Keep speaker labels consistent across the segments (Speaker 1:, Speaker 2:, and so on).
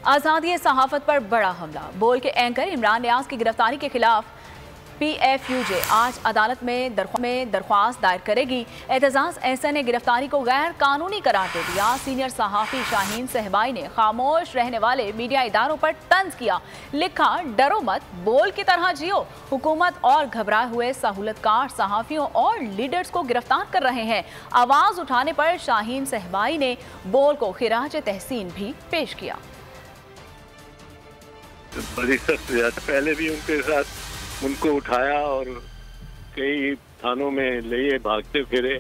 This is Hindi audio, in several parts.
Speaker 1: आज़ादी सहाफ़त पर बड़ा हमला। बोल के एंकर इमरान नियाज की गिरफ्तारी के खिलाफ PFUJ आज अदालत में दरख्वास्त दायर करेगी। एतजाज़ एहसन ने गिरफ्तारी को गैर कानूनी करार दे दिया। सीनियर सहाफ़ी शाहीन सहबाई ने खामोश रहने वाले मीडिया इदारों पर तंज किया। लिखा, डरो मत, बोल की तरह जियो। हुकूमत और घबराए हुए सहूलतकार सहाफ़ियों और लीडर्स को गिरफ्तार कर रहे हैं। आवाज़ उठाने पर शाहीन सहबाई ने बोल को खिराज तहसीन भी पेश किया।
Speaker 2: बड़ी सख्त पहले भी उनको उठाया और कई थानों में ले भागते फिरे।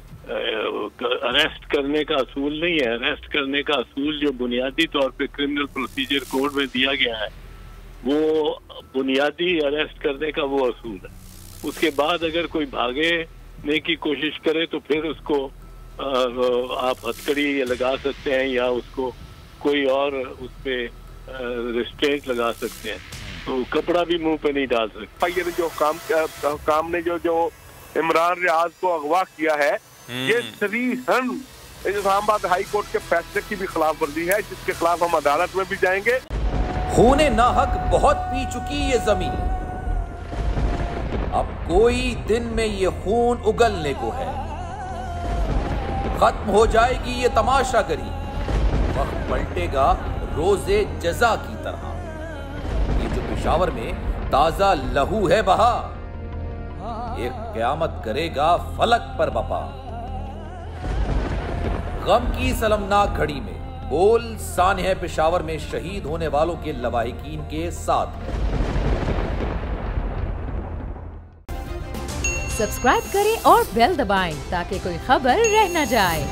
Speaker 2: अरेस्ट करने का असूल नहीं है। अरेस्ट करने का असूल जो बुनियादी तौर पे क्रिमिनल प्रोसीजर कोड में दिया गया है, वो बुनियादी अरेस्ट करने का वो असूल है। उसके बाद अगर कोई भागने की कोशिश करे तो फिर उसको आप हथकड़ी लगा सकते हैं या उसको कोई और उस पे रिस्ट्रेंट लगा सकते हैं। तो कपड़ा भी मुंह पे नहीं डाल सकते।
Speaker 3: ये जो काम ने जो इमरान रियाज को अगवा किया है, ये सरीहन इस्लामाबाद हाई कोर्ट के फैसले की भी खिलाफ वर्जी है, जिसके खिलाफ हम अदालत में भी जाएंगे।
Speaker 4: खूने नाहक बहुत पी चुकी ये जमीन, अब कोई दिन में ये खून उगलने को है। खत्म हो जाएगी ये तमाशागरी, वक्त पलटेगा रोजे जजा की तरह। ये जो पेशावर में ताजा लहू है बहा, एक क़यामत करेगा फलक पर बपा। गम की सलमनाक घड़ी में बोल सानह पेशावर में शहीद होने वालों के लवाहिकीन के साथ।
Speaker 5: सब्सक्राइब करें और बेल दबाएं ताकि कोई खबर रह न जाए।